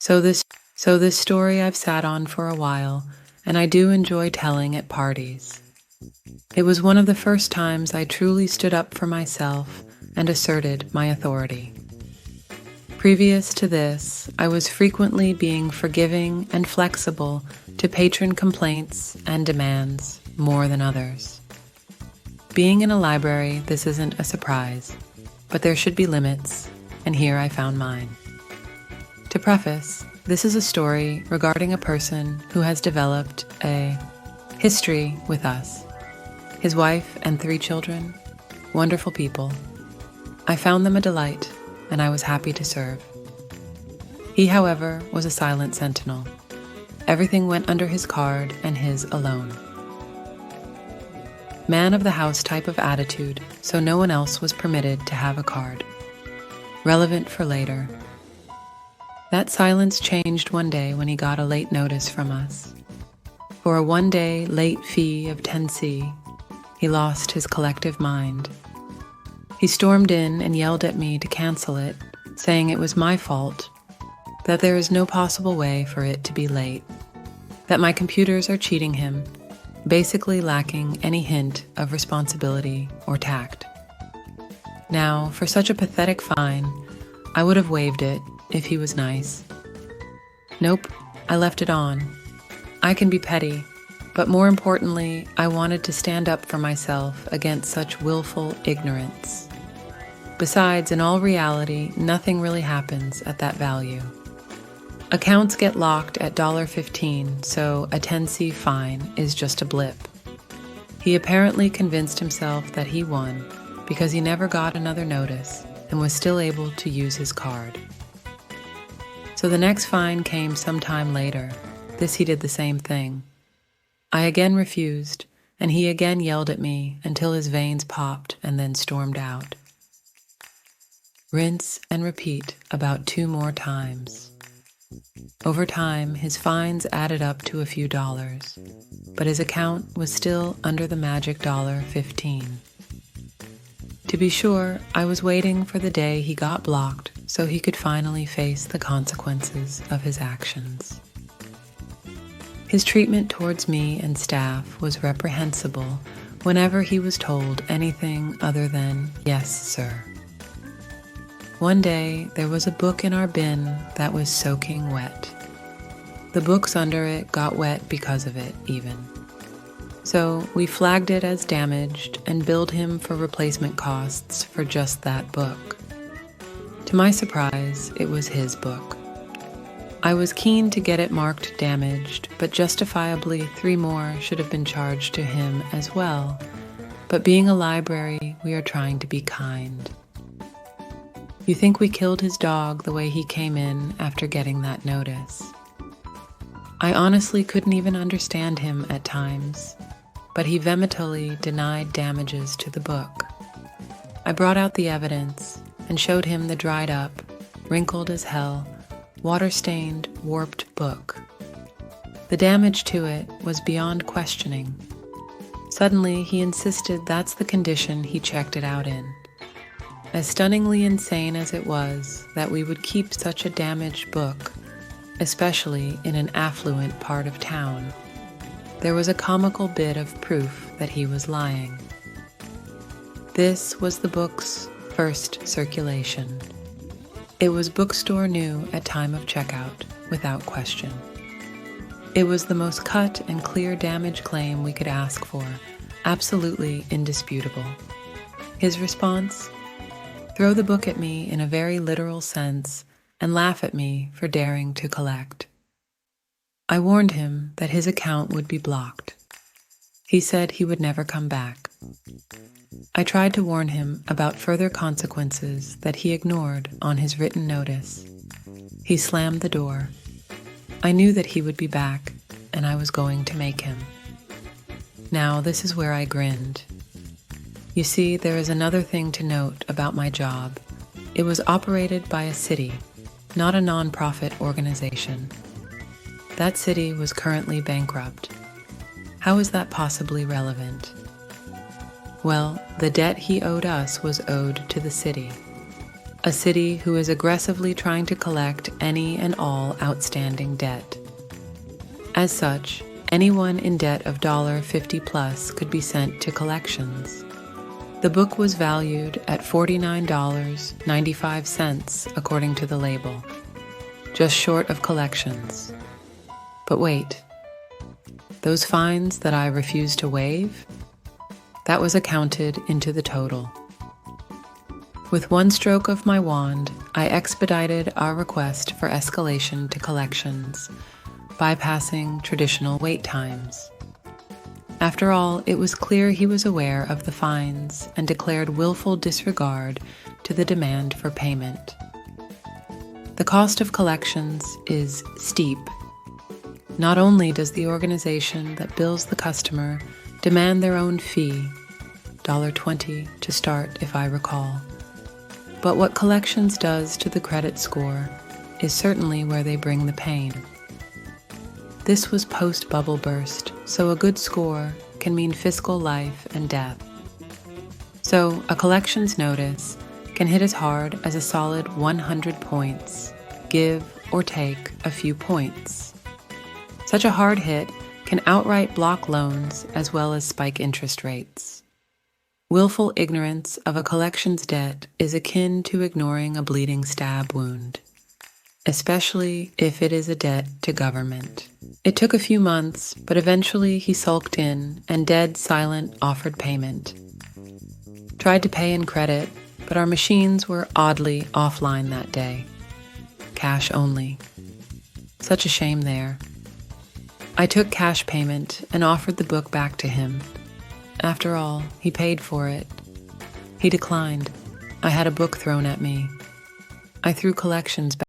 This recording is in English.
So this story I've sat on for a while, and I do enjoy telling at parties. It was one of the first times I truly stood up for myself and asserted my authority. Previous to this, I was frequently being forgiving and flexible to patron complaints and demands more than others. Being in a library, this isn't a surprise, but there should be limits, and here I found mine. To preface, this is a story regarding a person who has developed a history with us. His wife and 3 children, wonderful people. I found them a delight, and I was happy to serve. He, however, was a silent sentinel. Everything went under his card and his alone. Man of the house type of attitude, so no one else was permitted to have a card. Relevant for later. That silence changed one day when he got a late notice from us. For a one-day late fee of 10C, he lost his collective mind. He stormed in and yelled at me to cancel it, saying it was my fault, that there is no possible way for it to be late, that my computers are cheating him, basically lacking any hint of responsibility or tact. Now, for such a pathetic fine, I would have waived it if he was nice. Nope, I left it on. I can be petty, but more importantly, I wanted to stand up for myself against such willful ignorance. Besides, in all reality, nothing really happens at that value. Accounts get locked at $15, so a 10C fine is just a blip. He apparently convinced himself that he won because he never got another notice and was still able to use his card. So the next fine came sometime later. This he did the same thing. I again refused, and he again yelled at me until his veins popped and then stormed out. Rinse and repeat about 2 more times. Over time, his fines added up to a few dollars, but his account was still under the magic $15. To be sure, I was waiting for the day he got blocked so he could finally face the consequences of his actions. His treatment towards me and staff was reprehensible whenever he was told anything other than, "Yes, sir." One day, there was a book in our bin that was soaking wet. The books under it got wet because of it, even. So we flagged it as damaged and billed him for replacement costs for just that book. To my surprise, it was his book. I was keen to get it marked damaged, but justifiably 3 more should have been charged to him as well. But being a library, we are trying to be kind. You think we killed his dog the way he came in after getting that notice. I honestly couldn't even understand him at times, but he vehemently denied damages to the book. I brought out the evidence and showed him the dried up, wrinkled as hell, water-stained, warped book. The damage to it was beyond questioning. Suddenly, he insisted that's the condition he checked it out in. As stunningly insane as it was that we would keep such a damaged book, especially in an affluent part of town, there was a comical bit of proof that he was lying. This was the book's first circulation. It was bookstore new at time of checkout, without question. It was the most cut and clear damage claim we could ask for, absolutely indisputable. His response? Throw the book at me in a very literal sense and laugh at me for daring to collect. I warned him that his account would be blocked. He said he would never come back. I tried to warn him about further consequences that he ignored on his written notice. He slammed the door. I knew that he would be back, and I was going to make him. Now, this is where I grinned. You see, there is another thing to note about my job. It was operated by a city, not a non-profit organization. That city was currently bankrupt. How is that possibly relevant? Well, the debt he owed us was owed to the city. a city who is aggressively trying to collect any and all outstanding debt. As such, anyone in debt of $50 plus could be sent to collections. The book was valued at $49.95 according to the label, just short of collections. But wait, those fines that I refused to waive? That was accounted into the total. With one stroke of my wand, I expedited our request for escalation to collections, bypassing traditional wait times. After all, it was clear he was aware of the fines and declared willful disregard to the demand for payment. The cost of collections is steep. Not only does the organization that bills the customer demand their own fee, $20 to start if I recall, but what collections does to the credit score is certainly where they bring the pain. This was post-bubble burst, so a good score can mean fiscal life and death. So a collections notice can hit as hard as a solid 100 points, give or take a few points. Such a hard hit can outright block loans as well as spike interest rates. Willful ignorance of a collections debt is akin to ignoring a bleeding stab wound, especially if it is a debt to government. It took a few months, but eventually he sulked in and dead silent offered payment. Tried to pay in credit, but our machines were oddly offline that day. Cash only. Such a shame there. I took cash payment and offered the book back to him. After all, he paid for it. He declined. I had a book thrown at me. I threw collections back.